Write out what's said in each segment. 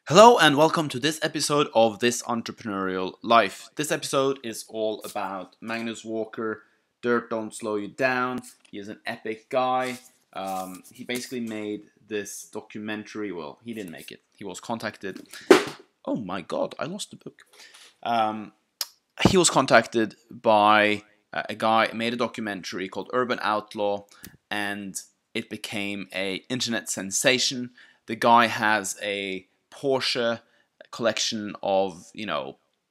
Hello and welcome to this episode of This Entrepreneurial Life. This episode is all about Magnus Walker. Dirt Don't Slow You Down. He is an epic guy. He basically made this documentary. Well, he didn't make it. He was contacted. Oh my god, I lost the book. He was contacted by a guy, made a documentary called Urban Outlaw, and it became a internet sensation. The guy has a Porsche collection of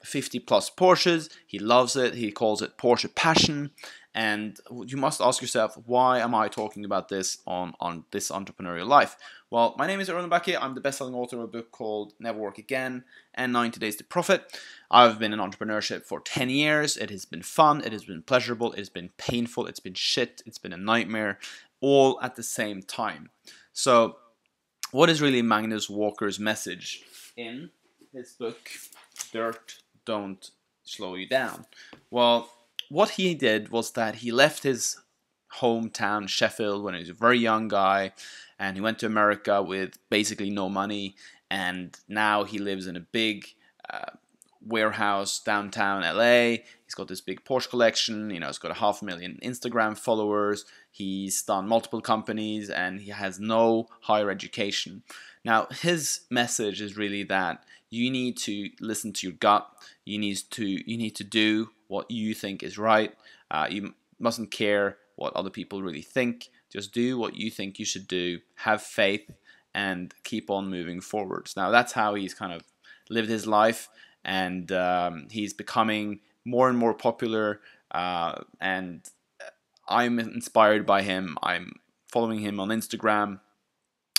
50 plus Porsches. He loves it. He calls it Porsche passion. And you must ask yourself, why am I talking about this on This Entrepreneurial Life? Well, my name is Erlend Bakke. I'm the best-selling author of a book called Never Work Again and 90 Days to Profit. I've been in entrepreneurship for 10 years. It has been fun. It has been pleasurable. It has been painful. It's been shit. It's been a nightmare, all at the same time. So what is really Magnus Walker's message in his book, Dirt Don't Slow You Down? Well, what he did was that he left his hometown, Sheffield, when he was a very young guy, and he went to America with basically no money, and now he lives in a big warehouse downtown LA. He's got this big Porsche collection, he's got 500,000 Instagram followers. He's done multiple companies and he has no higher education. Now, his message is really that you need to listen to your gut. You need to do what you think is right. You mustn't care what other people really think. Just do what you think you should do. Have faith and keep on moving forwards. Now, that's how he's kind of lived his life, and he's becoming more and more popular, and I'm inspired by him. I'm following him on Instagram.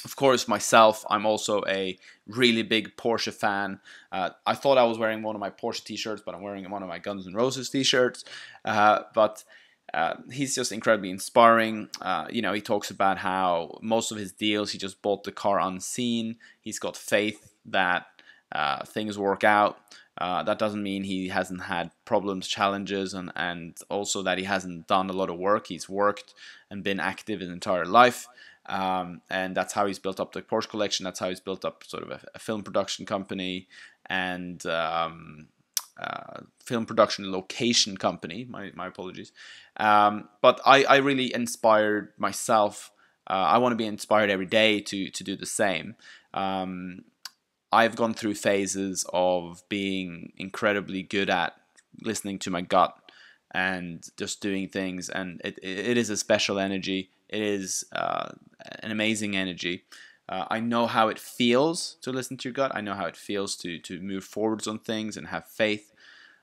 Of course, myself, I'm also a really big Porsche fan. I thought I was wearing one of my Porsche t-shirts, but I'm wearing one of my Guns N' Roses t-shirts. But he's just incredibly inspiring. He talks about how most of his deals, he just bought the car unseen. He's got faith that things work out. That doesn't mean he hasn't had problems, challenges, and also that he hasn't done a lot of work. He's worked and been active his entire life. And that's how he's built up the Porsche collection. That's how he's built up sort of a film production company and film production location company. My apologies. But I really inspired myself. I want to be inspired every day to do the same. I've gone through phases of being incredibly good at listening to my gut and just doing things, and it is a special energy. It is an amazing energy. I know how it feels to listen to your gut. I know how it feels to move forwards on things and have faith.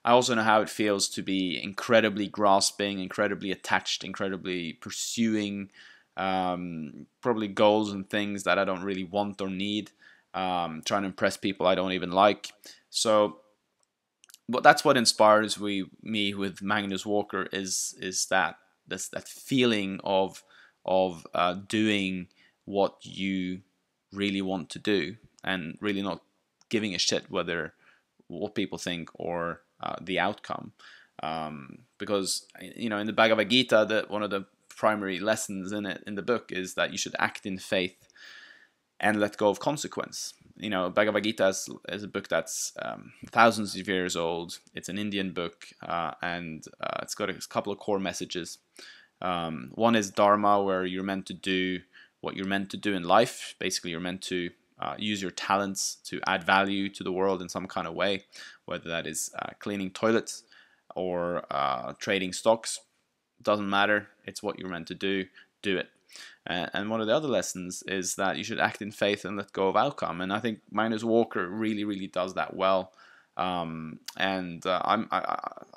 I also know how it feels to be incredibly grasping, incredibly attached, incredibly pursuing probably goals and things that I don't really want or need. Trying to impress people I don't even like. So, but that's what inspires me with Magnus Walker is that feeling of doing what you really want to do and really not giving a shit whether what people think or the outcome. Because in the Bhagavad Gita, that one of the primary lessons in the book is that you should act in faith and let go of consequence. Bhagavad Gita is a book that's thousands of years old. It's an Indian book, and it's got a couple of core messages. One is Dharma, where you're meant to do what you're meant to do in life. Basically, you're meant to use your talents to add value to the world in some kind of way, whether that is cleaning toilets or trading stocks. Doesn't matter. It's what you're meant to do. Do it. And one of the other lessons is that you should act in faith and let go of outcome. And I think Magnus Walker really, really does that well. I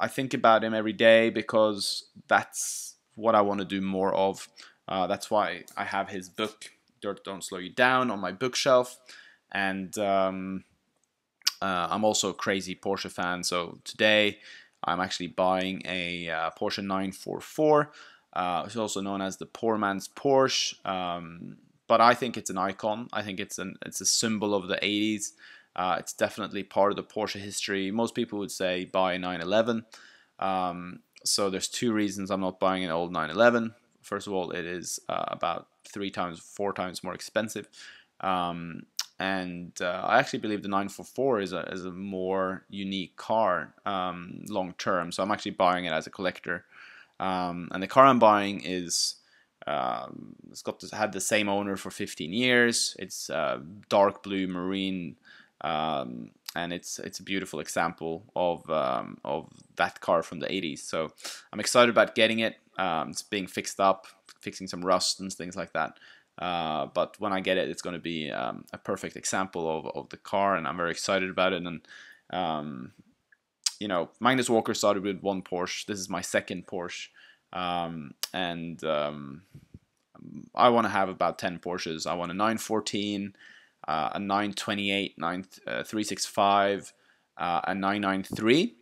think about him every day because that's what I want to do more of. That's why I have his book, Dirt Don't Slow You Down, on my bookshelf. And I'm also a crazy Porsche fan. So today I'm actually buying a Porsche 944. It's also known as the poor man's Porsche, but I think it's an icon. I think it's a symbol of the 80s. It's definitely part of the Porsche history. Most people would say buy a 911. So there's two reasons I'm not buying an old 911. First of all, it is about 3 times, 4 times more expensive. and I actually believe the 944 is a more unique car long term. So I'm actually buying it as a collector. And the car I'm buying is had the same owner for 15 years. It's dark blue marine, and it's a beautiful example of that car from the 80s. So I'm excited about getting it. It's being fixed up, fixing some rust and things like that. But when I get it, it's going to be a perfect example of the car, and I'm very excited about it. And Magnus Walker started with one Porsche. This is my second Porsche, and I want to have about 10 Porsches. I want a 914, a 928, 365, a 993.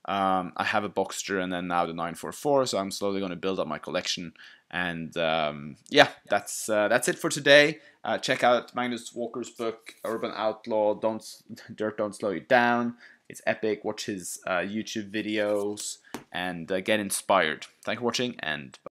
I have a Boxster, and then now the 944. So I'm slowly going to build up my collection. And yeah, that's it for today. Check out Magnus Walker's book, Urban Outlaw. Dirt Don't Slow You Down. It's epic. Watch his YouTube videos and get inspired. Thank you for watching, and bye.